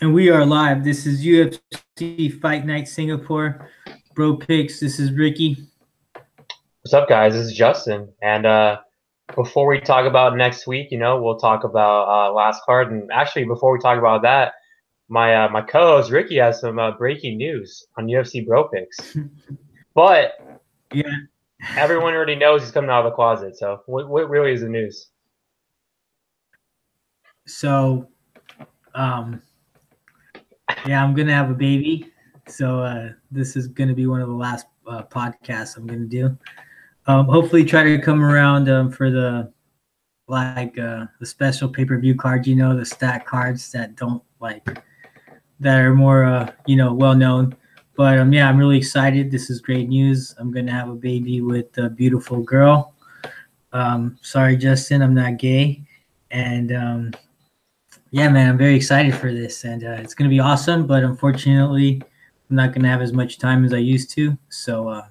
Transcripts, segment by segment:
And we are live. This is UFC Fight Night Singapore. Bro Picks. This is Ricky. What's up, guys? This is Justin. And before we talk about next week, we'll talk about last card. And actually, before we talk about that, my co-host Ricky has some breaking news on UFC Bro Picks. But Yeah, everyone already knows he's coming out of the closet. So what really is the news? so yeah, I'm gonna have a baby. So this is gonna be one of the last podcasts I'm gonna do. Hopefully, try to come around for the the special pay-per-view cards. The stat cards that don't that are more well known. But yeah, I'm really excited. This is great news. I'm gonna have a baby with a beautiful girl. Sorry, Justin, I'm not gay. And yeah, man, I'm very excited for this, and it's gonna be awesome. But unfortunately, I'm not gonna have as much time as I used to, so I'm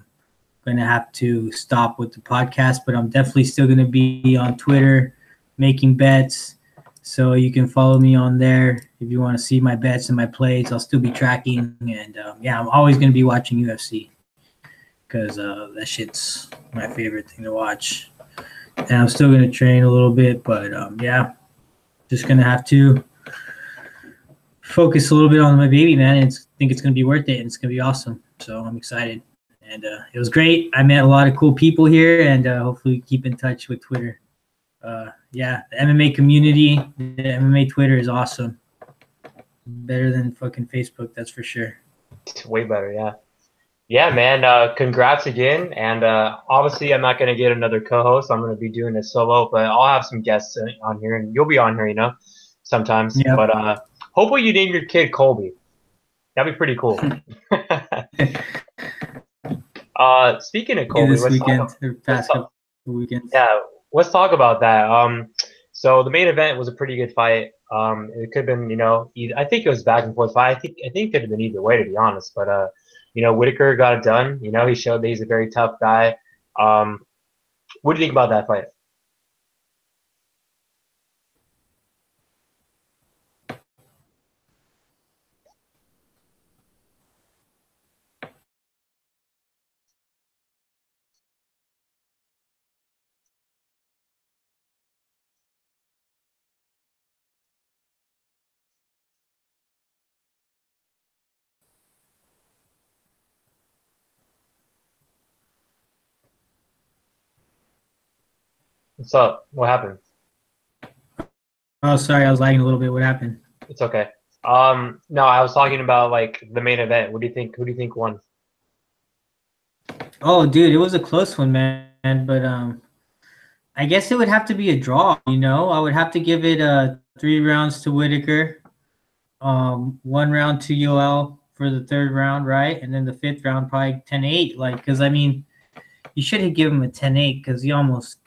gonna have to stop with the podcast. But I'm definitely still gonna be on Twitter, making bets. So you can follow me on there if you want to see my bets and my plays. I'll still be tracking, and yeah, I'm always gonna be watching UFC because that shit's my favorite thing to watch. And I'm still gonna train a little bit, but yeah, just gonna have to focus a little bit on my baby, man. And think it's gonna be worth it, and it's gonna be awesome. So I'm excited, and it was great. I met a lot of cool people here, and hopefully keep in touch with Twitter. Yeah, the MMA community, the MMA Twitter is awesome. Better than fucking Facebook, that's for sure. It's way better, yeah. Yeah, man. Congrats again. And obviously, I'm not going to get another co-host. I'm going to be doing it solo, but I'll have some guests on here, and you'll be on here, sometimes. Yep. But hopefully, you name your kid Colby. That'd be pretty cool. Speaking of Colby, this weekend or past couple weekends. Yeah, let's talk about that. So the main event was a pretty good fight. It could have been, I think it was back and forth fight. I think it could have been either way, to be honest. But Whitaker got it done. He showed that he's a very tough guy. What do you think about that fight? What's up? What happened? Oh, sorry, I was lagging a little bit. What happened? It's okay. No, I was talking about the main event. What do you think? Who do you think won? Oh, dude, it was a close one, man. But I guess it would have to be a draw. I would have to give it 3 rounds to Whitaker, 1 round to Yoel for the 3rd round, right? And then the 5th round probably 10-8. Because I mean, you should have given him a 10-8 because he almost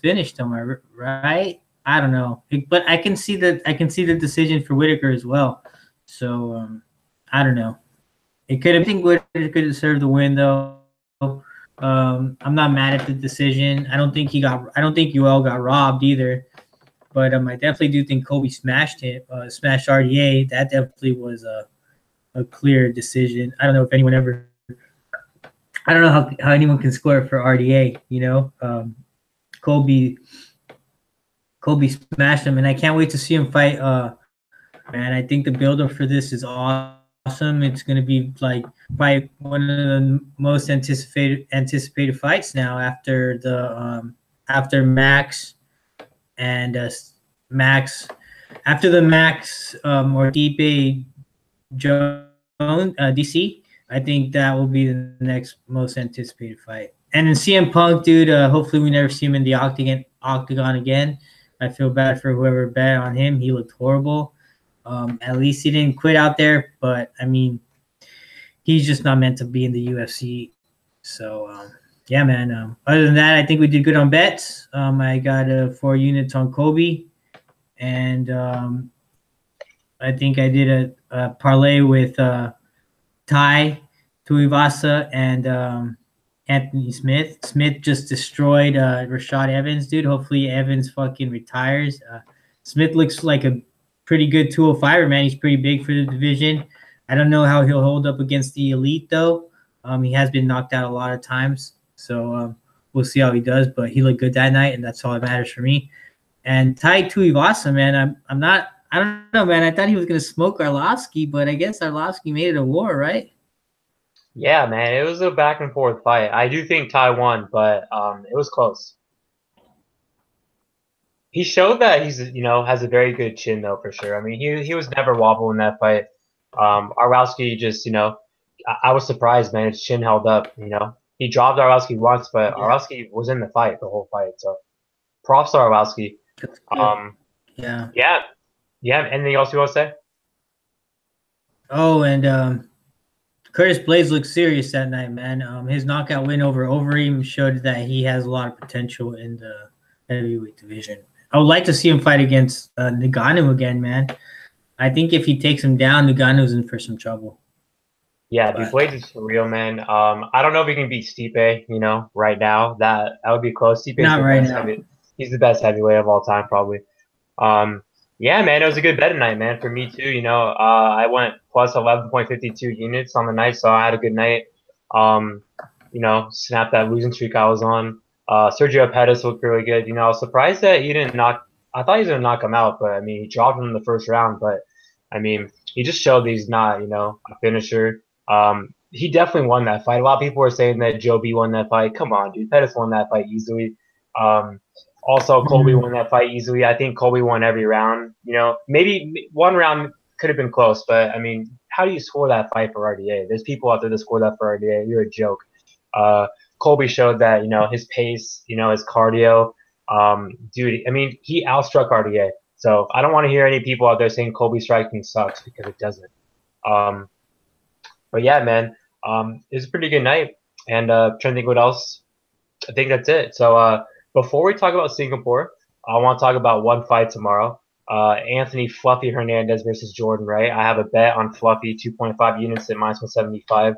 finished him, right? I don't know, but I can see the decision for Whitaker as well. So I don't know. I think Whitaker could deserve the win though. I'm not mad at the decision. I don't think Yoel got robbed either. But I definitely do think Kobe smashed RDA. That definitely was a clear decision. I don't know if anyone ever. I don't know how anyone can score for RDA. Kobe smashed him, and I can't wait to see him fight. Man, I think the build-up for this is awesome. It's going to be probably one of the most anticipated fights now after Max and Max after the Max or Stipe Jones DC. I think that will be the next most anticipated fight. And then CM Punk, dude. Hopefully, we never see him in the octagon again. I feel bad for whoever bet on him. He looked horrible. At least he didn't quit out there. But, I mean, he's just not meant to be in the UFC. So, yeah, man. Other than that, I think we did good on bets. I got 4 units on Kobe. And I think I did a parlay with Tai Tuivasa and Anthony Smith. Smith just destroyed Rashad Evans, dude. Hopefully Evans fucking retires. Smith looks like a pretty good 205er, man. He's pretty big for the division. I don't know how he'll hold up against the elite, though. He has been knocked out a lot of times, so we'll see how he does. But he looked good that night, and that's all that matters for me. And Tai Tuivasa, man, I'm not. I don't know, man. I thought he was gonna smoke Arlovsky, but I guess Arlovsky made it a war, right? Yeah, man, it was a back and forth fight. I do think Ty won, but it was close. He showed that he's has a very good chin though for sure. I mean he was never wobble in that fight. Arlovsky just I was surprised, man. His chin held up. He dropped Arlovsky once, but Arlovsky was in the fight the whole fight. So props to Arlovsky. Yeah. Anything else you want to say? Oh, and Curtis Blades looked serious that night, man. His knockout win over Overeem showed that he has a lot of potential in the heavyweight division. I would like to see him fight against Ngannou again, man. I think if he takes him down, Ngannou's in for some trouble. Yeah, dude, Blades is for real, man. I don't know if he can beat Stipe, right now. That would be close. Stipe's not right now. He's the best heavyweight of all time, probably. Yeah, man, it was a good bet tonight, man, for me too. I went plus 11.52 units on the night, so I had a good night. Snapped that losing streak I was on. Sergio Pettis looked really good. I was surprised that he didn't knock. I thought he was gonna knock him out, but I mean, he dropped him in the first round. But I mean, he just showed that he's not, a finisher. He definitely won that fight. A lot of people were saying that Joe B won that fight. Come on, dude, Pettis won that fight easily. Also, Colby won that fight easily. I think Colby won every round. Maybe one round could have been close, but I mean, how do you score that fight for RDA? There's people out there that score that for RDA. You're a joke. Colby showed that, his pace, his cardio. Dude, I mean, he outstruck RDA. So I don't want to hear any people out there saying Colby striking sucks, because it doesn't. But yeah, man, it was a pretty good night. And trying to think what else. I think that's it. So before we talk about Singapore, I want to talk about one fight tomorrow. Anthony Fluffy Hernandez versus Jordan Ray. I have a bet on Fluffy, 2.5 units at minus 175.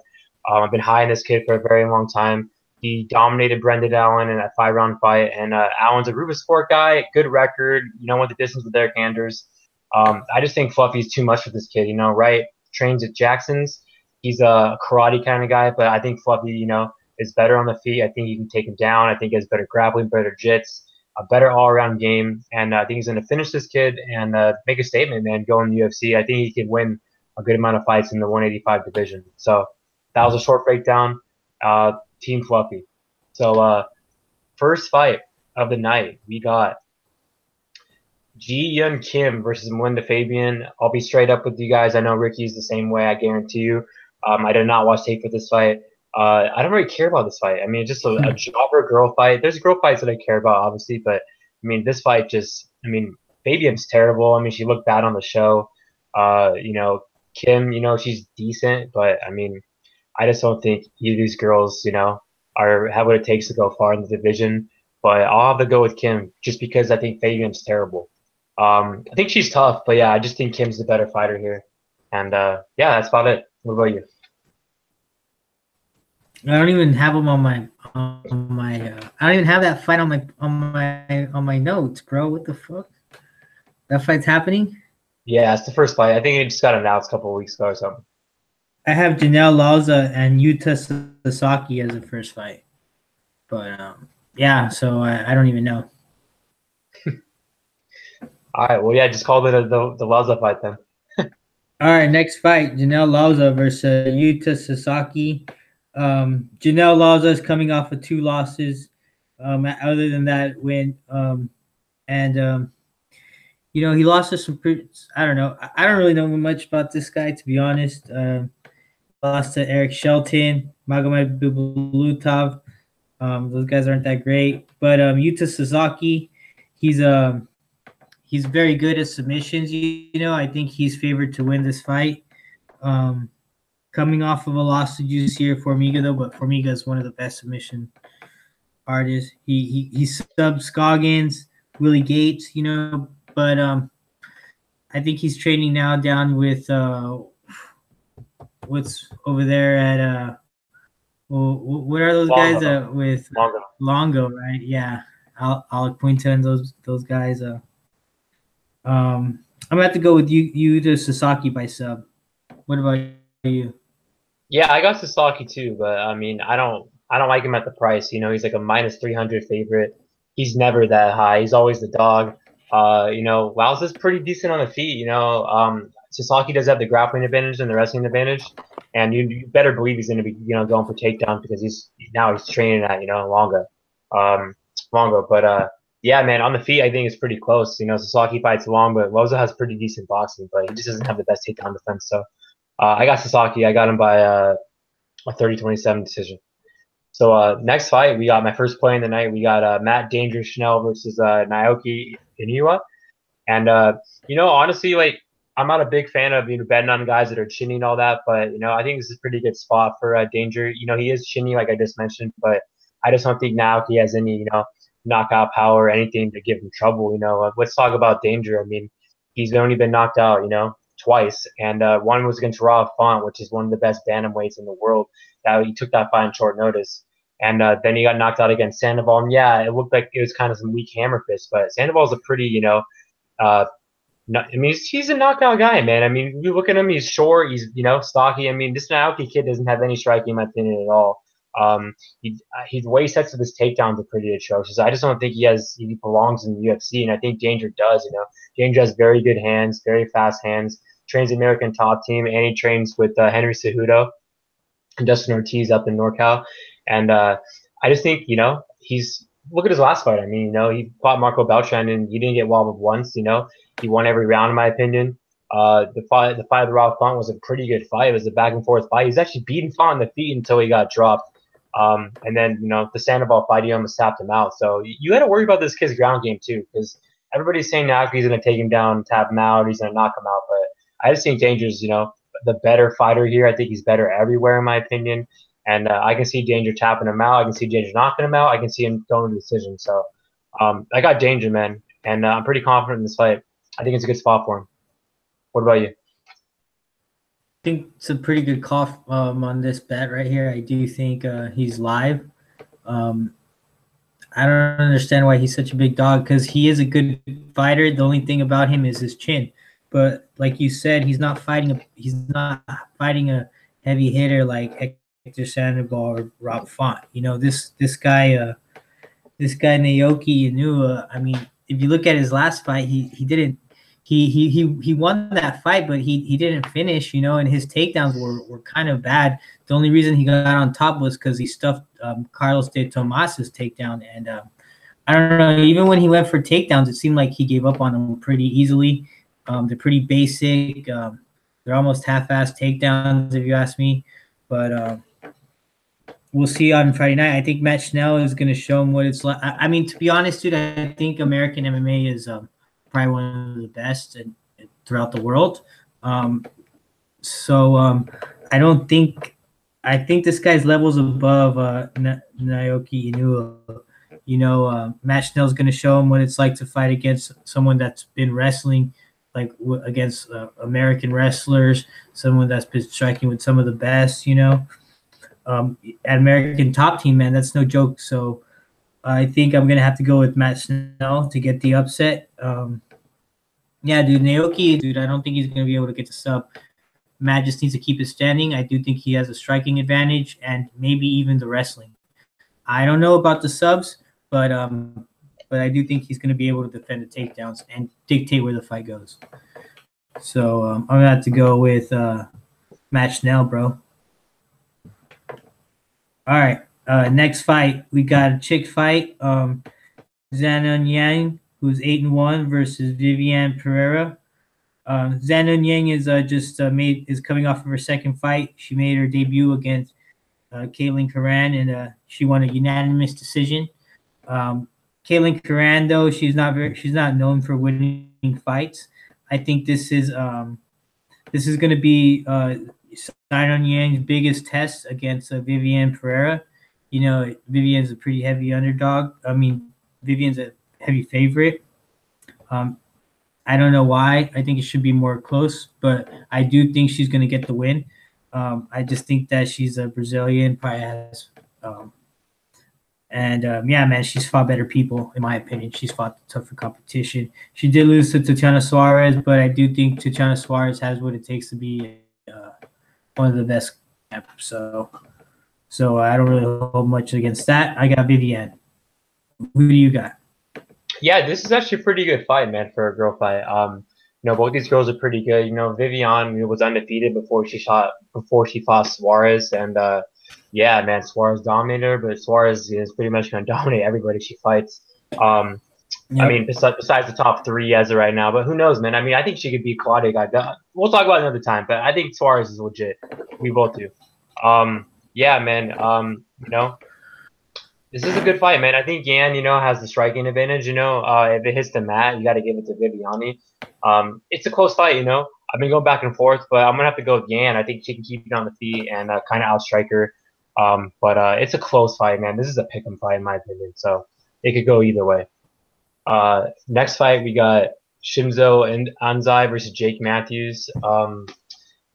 I've been high on this kid for a very long time. He dominated Brendan Allen in that 5-round fight, and Allen's a Rubisport guy, good record, went the distance with Eric Anders. I just think Fluffy's too much for this kid, right? Trains at Jackson's. He's a karate kind of guy, but I think Fluffy, is better on the feet. I think he can take him down. I think he has better grappling, better jits, a better all-around game, and I think he's going to finish this kid and make a statement, man, go in the UFC. I think he can win a good amount of fights in the 185 division. So that was a short breakdown. Team Fluffy. So first fight of the night, we got Ji Yun Kim versus Melinda Fabian. I'll be straight up with you guys. I know Ricky's the same way, I guarantee you. I did not watch tape for this fight. I don't really care about this fight. I mean, it's just a jobber girl fight. There's girl fights that I care about, obviously, but I mean, this fight Fabian's terrible. I mean, she looked bad on the show. Kim, she's decent, but I mean, I just don't think either of these girls, have what it takes to go far in the division. But I'll have to go with Kim just because I think Fabian's terrible. I think she's tough, but yeah, I just think Kim's the better fighter here. And yeah, that's about it. What about you? I don't even have them on my. I don't even have that fight on my notes, bro. What the fuck? That fight's happening? Yeah, it's the first fight. I think it just got announced a couple of weeks ago or something. I have Janelle Lausa and Yuta Sasaki as the first fight, but yeah. So I don't even know. All right. Well, yeah, just call it the Lausa fight then. All right, next fight: Janelle Lausa versus Yuta Sasaki. Janelle Lausa is coming off of 2 losses. Other than that win, he lost to some. I don't know. I don't really know much about this guy, to be honest. Lost to Eric Shelton, Magomed Bulutov. Those guys aren't that great. But Yuta Sasaki, he's very good at submissions. I think he's favored to win this fight. Coming off of a loss to Jussier Formiga, though, but Formiga is one of the best submission artists. He subbed Scoggins, Willie Gates, but I think he's training now down with what's over there at what are those Longo. guys with Longo, right? Yeah, I'll point to those guys. I'm gonna have to go with you to Sasaki by sub. What about you? Yeah, I got Sasaki too, but I mean, I don't like him at the price. He's like a minus 300 favorite. He's never that high. He's always the dog. Lausa's pretty decent on the feet. Sasaki does have the grappling advantage and the wrestling advantage, and you better believe he's going to be going for takedown because he's training at Longa, um, Longa. But yeah, man, on the feet I think it's pretty close. Sasaki fights long, but Lausa has pretty decent boxing, but he just doesn't have the best takedown defense. So. I got Sasaki. I got him by a 30-27 decision. So next fight, we got my first play in the night. We got Matt Danger Schnell versus Naoki Inoue. And honestly, like I'm not a big fan of betting on guys that are chinny and all that, but I think this is a pretty good spot for Danger. He is chinny, like I just mentioned, but I just don't think Naoki has any knockout power or anything to give him trouble. Let's talk about Danger. I mean, he's only been knocked out, twice, and one was against Rob Font, which is one of the best bantamweights in the world. He took that fight on short notice, and then he got knocked out against Sandoval. And yeah, it looked like it was kind of some weak hammer fist, but Sandoval's a pretty, I mean, he's a knockout guy, man. I mean, you look at him; he's short, he's stocky. I mean, this Naoki kid doesn't have any striking, in my opinion, at all. The way he sets up his takedowns are pretty atrocious. I just don't think he belongs in the UFC, and I think Danger does. Danger has very good hands, very fast hands. Trains American Top Team, and he trains with Henry Cejudo and Dustin Ortiz up in NorCal. And I just think he's look at his last fight. I mean, he fought Marco Beltran and he didn't get wobbled once. He won every round, in my opinion. The fight of the Rob Font was a pretty good fight. It was a back and forth fight. He's actually beating Font on the feet until he got dropped. And then, the Sandoval fight, he almost tapped him out. So you had to worry about this kid's ground game, too, because everybody's saying now he's going to take him down, tap him out, he's going to knock him out. But I just think Danger's, the better fighter here. I think he's better everywhere, in my opinion. And I can see Danger tapping him out. I can see Danger knocking him out. I can see him going to decision. So I got Danger, man. And I'm pretty confident in this fight. I think it's a good spot for him. What about you? I think it's a pretty good call on this bet right here. I do think he's live. I don't understand why he's such a big dog because he is a good fighter. The only thing about him is his chin. But like you said, he's not fighting a heavy hitter like Hector Sandoval or Rob Font. This guy Naoki Inoue. I mean, if you look at his last fight, he didn't. He won that fight, but he didn't finish, and his takedowns were kind of bad. The only reason he got on top was because he stuffed Carlos de Tomas's takedown. And I don't know, even when he went for takedowns, it seemed like he gave up on them pretty easily. They're pretty basic. They're almost half-assed takedowns, if you ask me. But we'll see on Friday night. I think Matt Schnell is going to show him what it's like. I mean, to be honest, dude, I think American MMA is probably one of the best throughout the world. I think this guy's levels above Naoki Inoue. Matt Schnell's going to show him what it's like to fight against someone that's been wrestling, like against American wrestlers, someone that's been striking with some of the best, at American Top Team, man, that's no joke. So I think I'm going to have to go with Matt Schnell to get the upset. Yeah, dude, Naoki, dude, I don't think he's going to be able to get the sub. Matt just needs to keep it standing. I do think he has a striking advantage and maybe even the wrestling. I don't know about the subs, but I do think he's going to be able to defend the takedowns and dictate where the fight goes. So I'm going to have to go with Matt Schnell, bro. All right, next fight, we got a chick fight. Shannon Yang, who's 8-1, versus Viviane Pereira. Shannon Yang is coming off of her second fight. She made her debut against Caitlin Curran, and she won a unanimous decision. Caitlin Curran, though, she's not known for winning fights. I think this is going to be Shannon Yang's biggest test against Viviane Pereira. Viviane's a pretty heavy underdog. I mean, Viviane's a heavy favorite. I don't know why. I think it should be more close, but I do think she's going to get the win. I just think that she's a Brazilian, probably has And yeah, man, she's fought better people, in my opinion. She's fought tougher competition. She did lose to Tatiana Suarez, but I do think Tatiana Suarez has what it takes to be one of the best. So I don't really hold much against that. I got Viviane. Who do you got? Yeah, this is actually a pretty good fight, man, for a girl fight. Both these girls are pretty good. Viviane was undefeated before she fought Suarez, and yeah, man, Suarez dominated her, but Suarez is pretty much gonna dominate everybody she fights. Um, I mean, besides the top three as of right now, but who knows, man? I mean, I think she could beat Claudia Gadelha. We'll talk about it another time, but I think Suarez is legit. We both do. Yeah, man. This is a good fight, man. I think Yan, has the striking advantage. If it hits the mat, you got to give it to Viviane. It's a close fight. I've been going back and forth, but I'm gonna have to go with Yan. I think she can keep it on the feet and kind of outstrike her. But it's a close fight, man. This is a pick'em fight in my opinion, so it could go either way. Next fight we got Shinzo and Anzai versus Jake Matthews.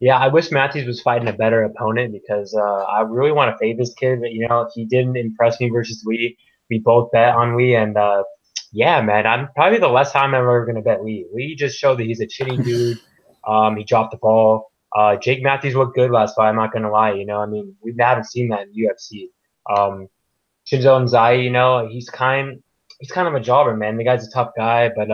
Yeah, I wish Matthews was fighting a better opponent because I really want to fade this kid. But he didn't impress me versus Lee. We both bet on Lee, and yeah, man, I'm probably the last time I'm ever gonna bet Lee. Lee just showed that he's a cheating dude. He dropped the ball. Jake Matthews looked good last fight. I'm not gonna lie. I mean, we haven't seen that in UFC. Shinzo Anzai, he's kind of a jobber, man. The guy's a tough guy, but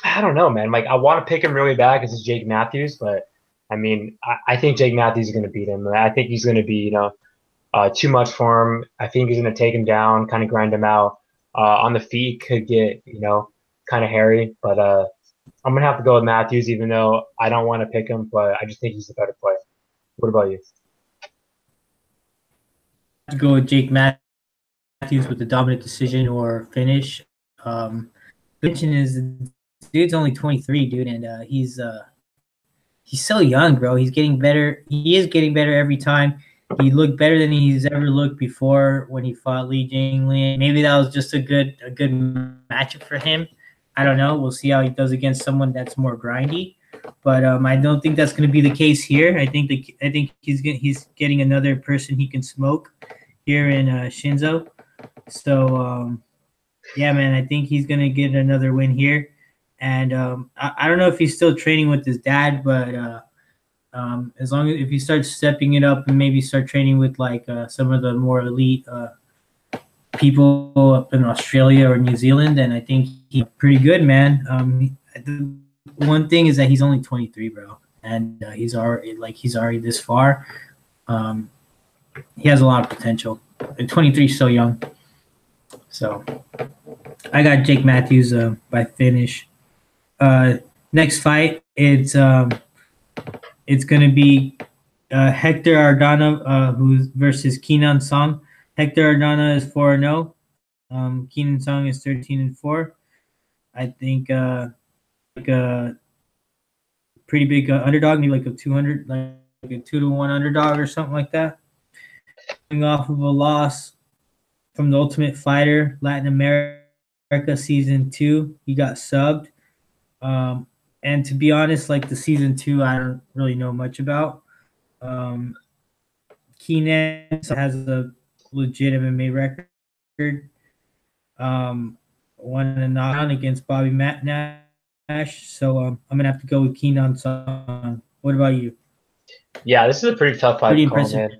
I don't know, man. Like, I want to pick him really bad because it's Jake Matthews, but I mean, I think Jake Matthews is going to beat him. I think he's going to be, too much for him. I think he's going to take him down, kind of grind him out. On the feet could get, kind of hairy, but I'm going to have to go with Matthews, even though I don't want to pick him, but I just think he's a better player. What about you? To go with Jake Matthews with the dominant decision or finish. Mention is dude's only 23, dude, and he's so young, bro. He's getting better. He is getting better every time. He looked better than he's ever looked before when he fought Li Jingliang. Maybe that was just a good matchup for him. I don't know. We'll see how he does against someone that's more grindy. But I don't think that's going to be the case here. I think he's getting another person he can smoke here in Shinzo. So yeah, man, I think he's going to get another win here. And I don't know if he's still training with his dad, but as long as if he starts stepping it up and maybe start training with like some of the more elite people up in Australia or New Zealand, then I think he's pretty good, man. The one thing is that he's only 23, bro, and he's already this far. He has a lot of potential. And 23 is so young. So I got Jake Matthews by finish. Next fight, it's gonna be Hector Aldana who's versus Kenan Song. Hector Aldana is 4-0. Kenan Song is 13-4. I think like a pretty big underdog, maybe like a 200, like a 2-1 underdog or something like that. Coming off of a loss from the Ultimate Fighter Latin America Season 2, he got subbed. And to be honest, like the Season 2, I don't really know much about. Kenan has a legit MMA record. Won a knockdown against Bobby Nash. So I'm going to have to go with Kenan Song. What about you? Yeah, this is a pretty tough fight to call, man.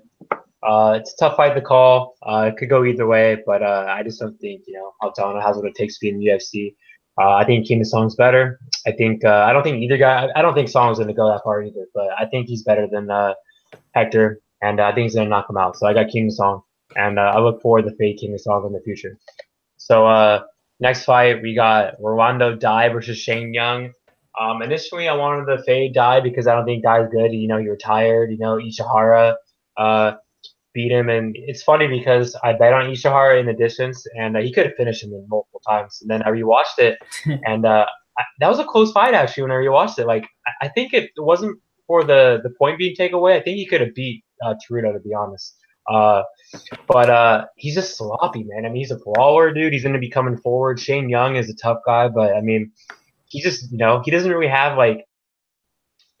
It's a tough fight to call. It could go either way, but I just don't think, Aldana has what it takes to be in the UFC. I think Kenan Song's better. I don't think either guy. I don't think Song's going to go that far either, but I think he's better than Hector, and I think he's going to knock him out. So I got Kenan Song, and I look forward to fade Kenan Song in the future. So next fight we got Rolando Dai versus Shannon Yang. Initially I wanted to fade Dai because I don't think Dai's good. He retired. Ishihara beat him, and it's funny because I bet on Ishihara in the distance, and he could have finished him in multiple times. And then I rewatched it, and that was a close fight actually. When I rewatched it, like I think it wasn't for the point being taken away. I think he could have beat Torito, to be honest. But he's just sloppy, man. I mean, he's a brawler, dude. He's going to be coming forward. Shane Young is a tough guy, but I mean, he just he doesn't really have like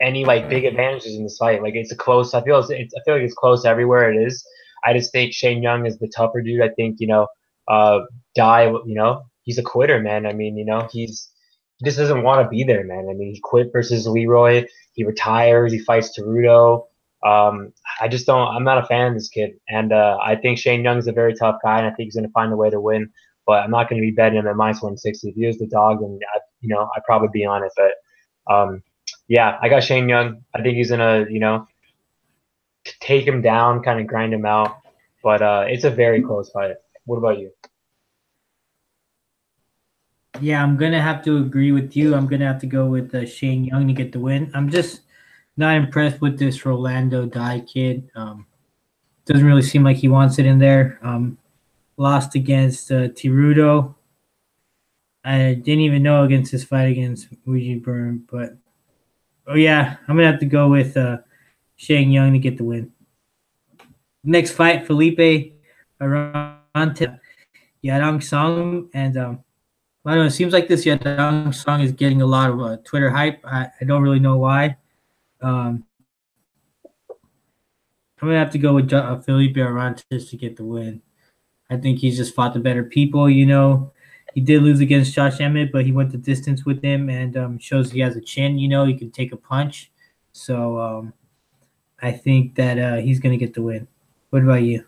any like big advantages in this fight. Like it's a close. I feel like it's close everywhere it is. I just think Shane Young is the tougher dude. I think he's a quitter, man. I mean, he just doesn't want to be there, man. I mean, he quit versus Leroy. He retires. He fights Torito. I just don't. I'm not a fan of this kid, and I think Shane Young's a very tough guy, and I think he's going to find a way to win. But I'm not going to be betting him at -160. If he was the dog, then I'd probably be on it. But yeah, I got Shane Young. I think he's gonna take him down, kind of grind him out. But it's a very close fight. What about you? Yeah, I'm gonna have to agree with you. I'm gonna have to go with Shane Young to get the win. I'm just not impressed with this Rolando Dai kid. Doesn't really seem like he wants it in there. Lost against Tirudo. I didn't even know against his fight against Wuji Burn, but yeah, I'm gonna have to go with Shane Young to get the win. Next fight, Felipe Arantes, Yadong Song, and I don't know. It seems like this Yadong Song is getting a lot of Twitter hype. I don't really know why. I'm gonna have to go with Felipe Arantes to get the win. I think he's just fought the better people. He did lose against Josh Emmett, but he went the distance with him and shows he has a chin. He can take a punch. So I think that he's gonna get the win. What about you?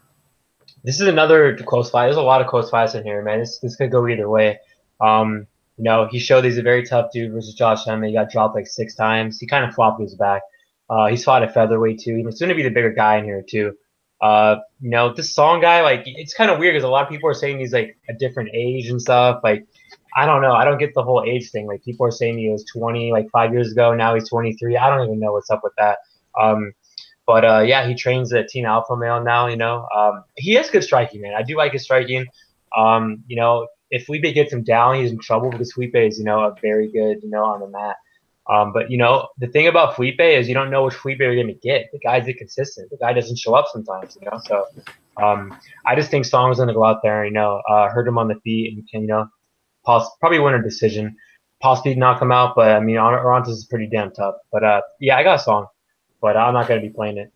This is another close fight. There's a lot of close fights in here, man. This could go either way. He showed he's a very tough dude versus Josh Emmett. He got dropped like 6 times. He kind of flopped his back. He's fought at featherweight too. He's going to be the bigger guy in here too. This Song guy, like, it's kind of weird because a lot of people are saying he's like a different age and stuff. Like, I don't know. I don't get the whole age thing. Like, people are saying he was 20 like 5 years ago. Now he's 23. I don't even know what's up with that. But yeah, he trains at Team Alpha Male now. He has good striking, man. I do like his striking. If Felipe gets him down, he's in trouble because Felipe is, a very good, on the mat. But the thing about Felipe is you don't know which Felipe you're going to get. The guy's inconsistent. The guy doesn't show up sometimes, So I just think Song's going to go out there and, hurt him on the feet and can, probably win a decision, possibly knock him out. But I mean, Arantes is pretty damn tough. But yeah, I got Song, but I'm not going to be playing it.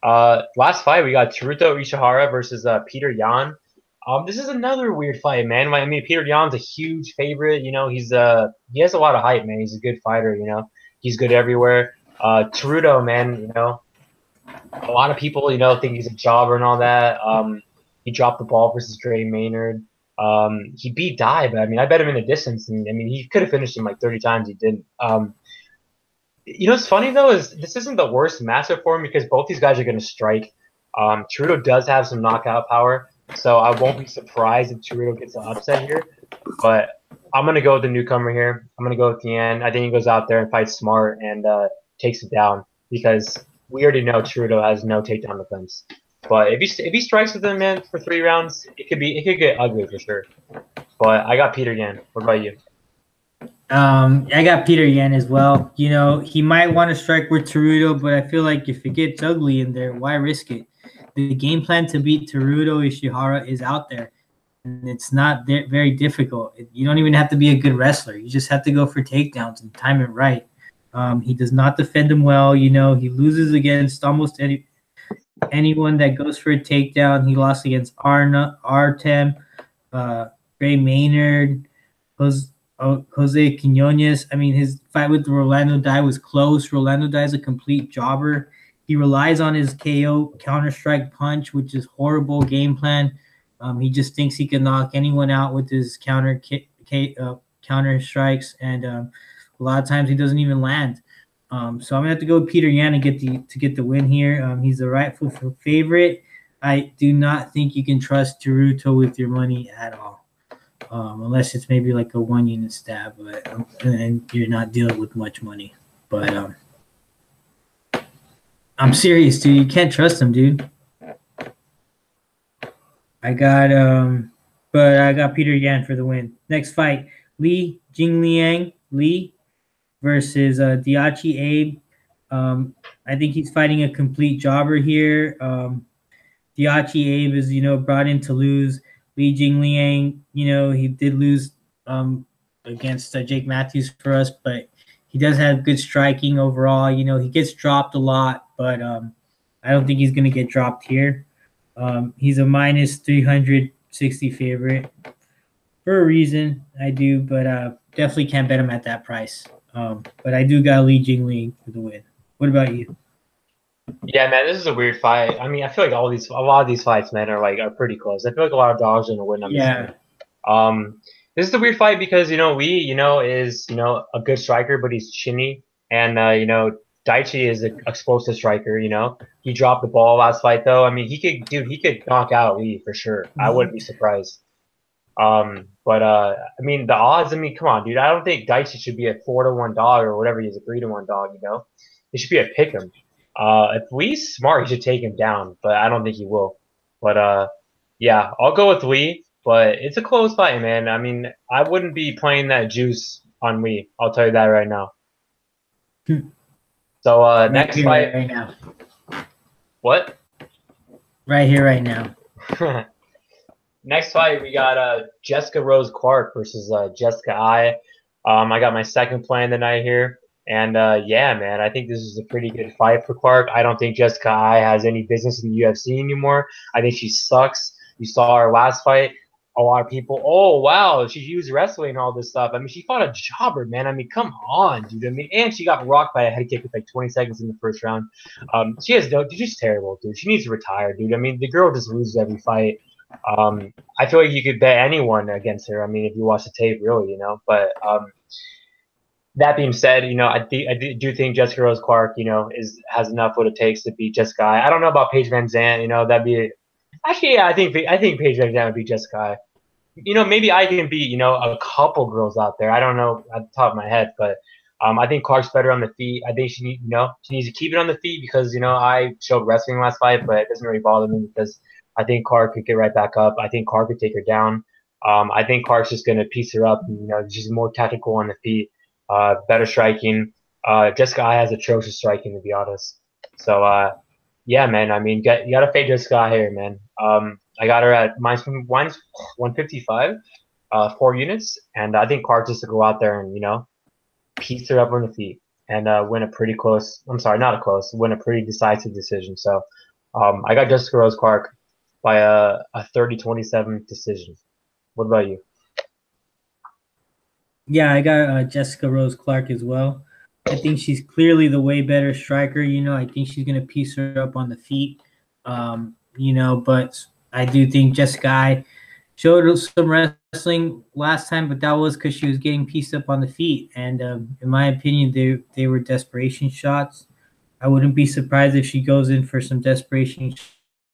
Last fight we got Torito Ishihara versus Peter Yan. This is another weird fight, man. I mean, Peter Yan's a huge favorite. He has a lot of hype, man. He's a good fighter. He's good everywhere. Torito, man. A lot of people, think he's a jobber and all that. He dropped the ball versus Dre Maynard. He beat Dai, but I mean, I bet him in the distance, and I mean, he could have finished him like 30 times. He didn't. What's funny though is this isn't the worst matchup for him because both these guys are going to strike. Torito does have some knockout power. So I won't be surprised if Torito gets an upset here. But I'm going to go with the newcomer here. I'm going to go with Yan. I think he goes out there and fights smart and takes it down because we already know Torito has no takedown defense. But if he strikes with him, man, for 3 rounds, it could get ugly for sure. But I got Peter Yan. What about you? I got Peter Yan as well. He might want to strike with Torito, but I feel like if it gets ugly in there, why risk it? The game plan to beat Torito Ishihara is out there, and it's not very difficult. You don't even have to be a good wrestler. You just have to go for takedowns and time it right. He does not defend him well. He loses against almost anyone that goes for a takedown. He lost against Artem, Ray Maynard, Jose Quinones. I mean, his fight with Rolando Dai was close. Rolando Dai is a complete jobber. He relies on his KO counter-strike punch, which is horrible game plan. He just thinks he can knock anyone out with his counter strikes, and a lot of times he doesn't even land. So I'm gonna have to go with Peter Yan to get the win here. He's the rightful favorite. I do not think you can trust Torito with your money at all, unless it's maybe like a 1-unit stab, and you're not dealing with much money. But I'm serious, dude. You can't trust him, dude. I got Peter Yan for the win. Next fight, Li Jingliang versus Diachi Abe. I think he's fighting a complete jobber here. Diachi Abe is, brought in to lose. Li Jingliang, he did lose against Jake Matthews for us, but he does have good striking overall. He gets dropped a lot, but I don't think he's going to get dropped here. He's a minus 360 favorite for a reason. I do, but definitely can't bet him at that price. But I do got Li Jingling for the win. What about you? Yeah, man, this is a weird fight. I mean, I feel like a lot of these fights, man, are pretty close. I feel like a lot of dogs are gonna win on this Yeah. one. This is a weird fight because is a good striker, but he's chinny, and Daichi is an explosive striker. He dropped the ball last fight though. I mean, he could knock out Lee for sure. I wouldn't be surprised. But I mean, the odds. I mean, come on, dude. I don't think Daichi should be a 4-1 dog or whatever. He's a 3-1 dog. It should be a pick 'em. If Lee's smart, he should take him down, but I don't think he will. But yeah, I'll go with Lee. But it's a close fight, man. I mean, I wouldn't be playing that juice on Lee. I'll tell you that right now. So right next here, fight. right now. What? Right here, right now. Next fight, we got Jessica Rose Clark versus Jessica I. I got my second play in the night here. And yeah, man, I think this is a pretty good fight for Clark. I don't think Jessica I has any business in the UFC anymore. I think she sucks. You saw her last fight. A lot of people, oh wow, she used wrestling and all this stuff. I mean, she fought a jobber, man. I mean, come on, dude. I mean, and she got rocked by a head kick with like 20 seconds in the first round. She's terrible, dude. She needs to retire, dude. I mean, the girl just loses every fight. I feel like you could bet anyone against her. I mean, if you watch the tape, really, But that being said, I do think Jessica Rose Clark, has enough what it takes to beat Jessica I don't know about Paige Van Zandt. That'd be actually, yeah, I think Paige Van Zandt would beat Jessica I. Maybe I can beat a couple girls out there. I don't know at the top of my head, but I think Clark's better on the feet. I think she needs to keep it on the feet because I showed wrestling last fight, but it doesn't really bother me because I think Clark could get right back up. I think Clark could take her down. I think Clark's just gonna piece her up. She's more tactical on the feet, better striking. Jessica I has atrocious striking, to be honest. So yeah, man. I mean, you gotta fade Jessica I here, man. I got her at minus 155, 4 units, and I think Clark just to go out there and piece her up on the feet and win a pretty close. I'm sorry, not a close. Win a pretty decisive decision. So I got Jessica Rose Clark by a 30-27 decision. What about you? Yeah, I got Jessica Rose Clark as well. I think she's clearly the way better striker. I think she's going to piece her up on the feet. But I do think Jessica I showed some wrestling last time, but that was because she was getting pieced up on the feet. And in my opinion, they were desperation shots. I wouldn't be surprised if she goes in for some desperation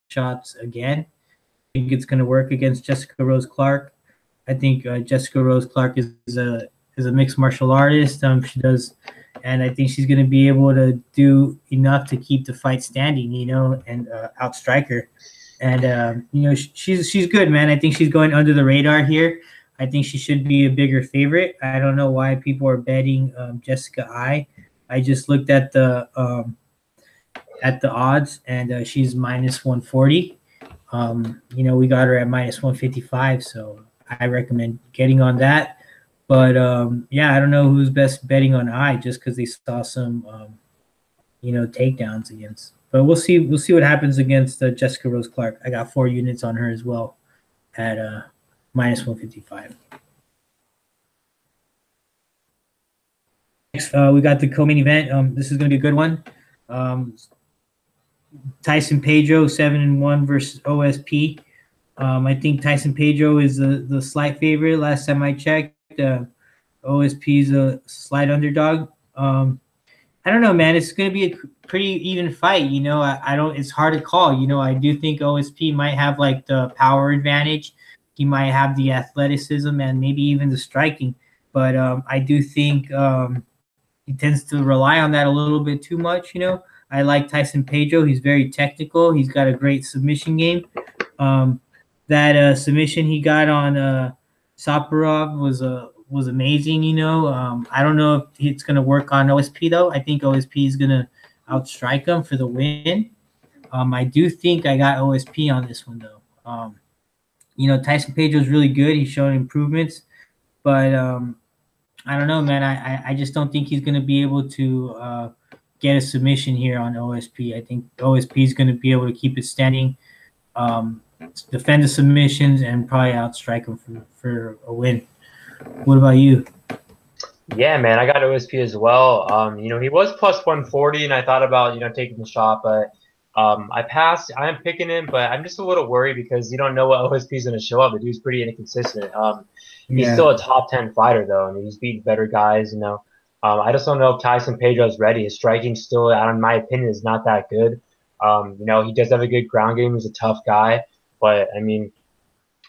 shots again. I think it's going to work against Jessica Rose Clark. I think Jessica Rose Clark is a mixed martial artist. She does, and I think she's going to be able to do enough to keep the fight standing, and outstrike her. And she's good, man. I think she's going under the radar here. I think she should be a bigger favorite. I don't know why people are betting Jessica I. I just looked at the odds, and she's minus 140. We got her at minus 155, so I recommend getting on that. But yeah, I don't know who's best betting on I just because they saw some takedowns against. But we'll see what happens against Jessica Rose Clark. I got 4 units on her as well at minus 155. Next, we got the co-main event. This is going to be a good one. Tyson Pedro 7-1 versus OSP. I think Tyson Pedro is the slight favorite. Last time I checked, OSP is a slight underdog. I don't know, man. It's going to be a pretty even fight. I don't. It's hard to call. I do think OSP might have like the power advantage. He might have the athleticism and maybe even the striking. But I do think he tends to rely on that a little bit too much. I like Tyson Pedro. He's very technical. He's got a great submission game. That submission he got on Saparov was amazing. I don't know if it's going to work on OSP though. I think OSP is going to outstrike him for the win. I do think I got OSP on this one though. Tyson Pedro is really good. He's showing improvements, but I don't know, man. I just don't think he's going to be able to get a submission here on OSP. I think OSP is going to be able to keep it standing. defend the submissions, and probably outstrike him for a win. What about you? Yeah, man, I got OSP as well. He was plus 140, and I thought about, taking the shot, but I passed. I am picking him, but I'm just a little worried because you don't know what OSP is going to show up. The dude's pretty inconsistent. He's still a top 10 fighter, though, and he's beaten better guys. I just don't know if Tyson Pedro is ready. His striking still, in my opinion, is not that good. He does have a good ground game. He's a tough guy, but I mean,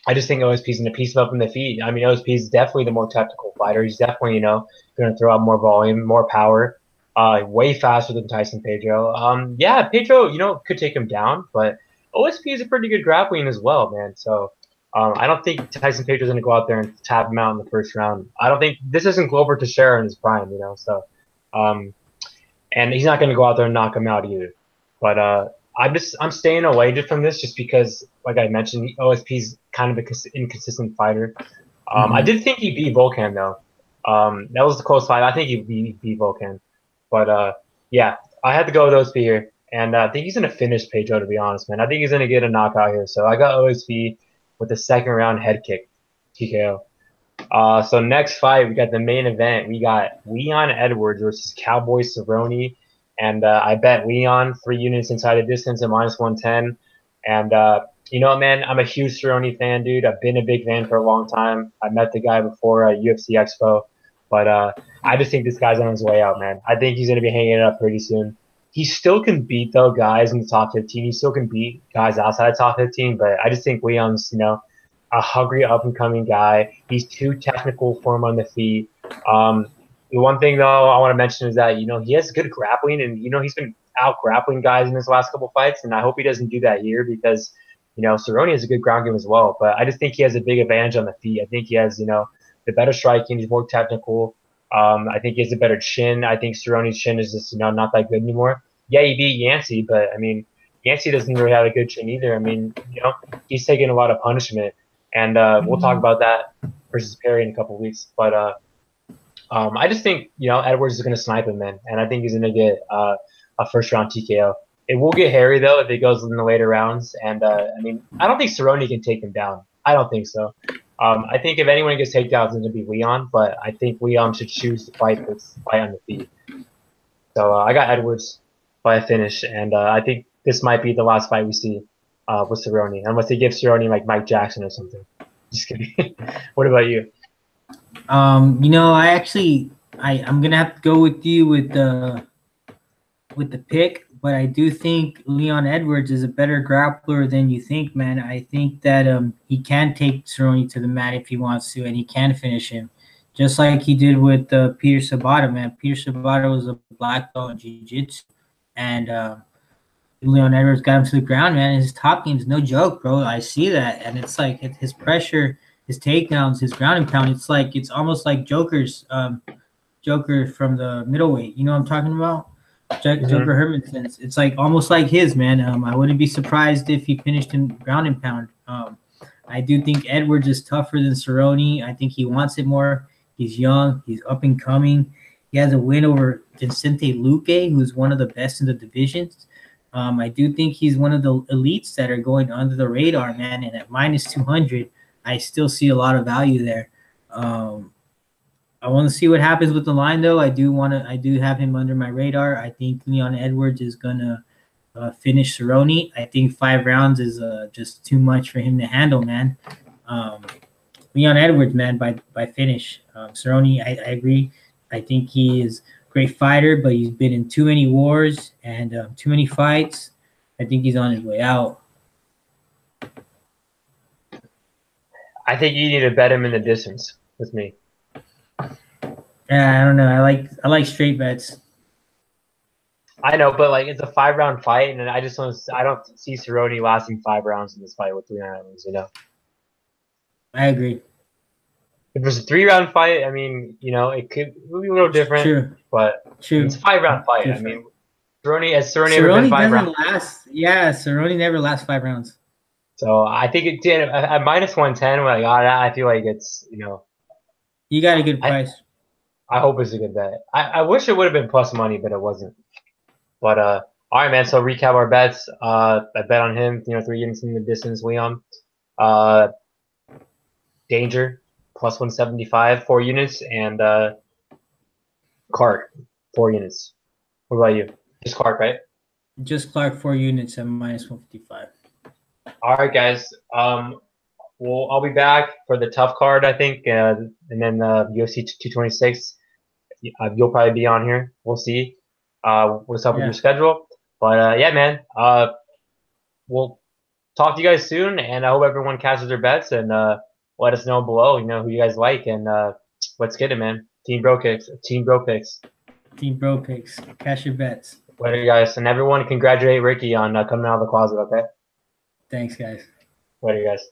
I just think OSP is going to piece him up in the feet. I mean, OSP is definitely the more technical fighter. He's definitely, going to throw out more volume, more power, way faster than Tyson Pedro. Yeah, Pedro, could take him down, but OSP is a pretty good grappling as well, man. So I don't think Tyson Pedro is going to go out there and tap him out in the first round. I don't think this isn't Glover Teixeira in his prime, So, and he's not going to go out there and knock him out either. But I'm staying away just from this just because, like I mentioned, OSP's kind of an inconsistent fighter. I did think he beat Volkan though. That was the close fight. I think he beat Volkan, but yeah, I had to go with OSP here, and I think he's gonna finish Pedro. To be honest, man, I think he's gonna get a knockout here. So I got OSP with the second round head kick, TKO. So next fight, we got the main event. We got Leon Edwards versus Cowboy Cerrone. And I bet Leon 3 units inside the distance at minus 110. And you know what, man? I'm a huge Cerrone fan, dude. I've been a big fan for a long time. I met the guy before at UFC Expo. But I just think this guy's on his way out, man. I think he's going to be hanging it up pretty soon. He still can beat, though, guys in the top 15. He still can beat guys outside the top 15. But I just think Leon's, a hungry up-and-coming guy. He's too technical for him on the feet. The one thing, though, I want to mention is that, he has good grappling, and, he's been out-grappling guys in his last couple fights, and I hope he doesn't do that here because, Cerrone has a good ground game as well, but I just think he has a big advantage on the feet. I think he has, the better striking. He's more technical. I think he has a better chin. I think Cerrone's chin is just, not that good anymore. Yeah, he beat Yancey, but, I mean, Yancey doesn't really have a good chin either. I mean, he's taking a lot of punishment, and we'll talk about that versus Perry in a couple weeks, but I just think, Edwards is going to snipe him, man, and I think he's going to get a first-round TKO. It will get hairy, though, if it goes in the later rounds, and, I mean, I don't think Cerrone can take him down. I don't think so. I think if anyone gets takedowns, it's going to be Leon, but I think Leon should choose to fight on the feet. So I got Edwards by a finish, and I think this might be the last fight we see with Cerrone, unless they give Cerrone, like, Mike Jackson or something. Just kidding. What about you? I'm gonna have to go with you with the pick, but I do think Leon Edwards is a better grappler than you think, man. I think that he can take Cerrone to the mat if he wants to, and he can finish him, just like he did with Peter Sabata, man. Peter Sabata was a black belt in jiu-jitsu, and Leon Edwards got him to the ground, man. His top game's no joke, bro. I see that, and it's like his pressure, his takedowns, his ground and pound. It's almost like Joker's Joker from the middleweight. You know what I'm talking about? Joker Hermanson. It's like almost like his, man. I wouldn't be surprised if he finished him ground and pound. I do think Edwards is tougher than Cerrone. I think he wants it more. He's young. He's up and coming. He has a win over Vicente Luque, who's one of the best in the divisions. I do think he's one of the elites that are going under the radar, man. And at minus 200, I still see a lot of value there. I want to see what happens with the line, though. I do have him under my radar. I think Leon Edwards is gonna finish Cerrone. I think 5 rounds is just too much for him to handle, man. Leon Edwards, man, by finish. Cerrone, I agree. I think he is a great fighter, but he's been in too many wars and too many fights. I think he's on his way out. I think you need to bet him in the distance with me. Yeah, I don't know. I like straight bets. I know, but like it's a 5-round fight, and I don't see Cerrone lasting 5 rounds in this fight with 3 rounds. I agree. If it was a 3-round fight, I mean, it could be a little different. True. But it's a 5-round fight. True. I mean, Cerrone ever been 5 rounds? Cerrone never lasts 5 rounds. So I think it did at minus 110. I feel like it's You got a good price. I hope it's a good bet. I wish it would have been plus money, but it wasn't. But All right, man. So recap our bets. I bet on him. 3 units in the distance. Liam. Danger plus 175, 4 units, and Clark 4 units. What about you? Just Clark, right? Just Clark 4 units at minus 155. All right, guys. I'll be back for the tough card, I think, and then UFC 226. You'll probably be on here. We'll see. What's up with your schedule? But yeah, man. We'll talk to you guys soon, and I hope everyone catches their bets and let us know below. Who you guys like, and let's get it, man. Team Bro Picks. Team Bro Picks. Team Bro Picks. Cash your bets. Later, guys, and everyone congratulate Ricky on coming out of the closet. Okay. Thanks, guys. Later, guys.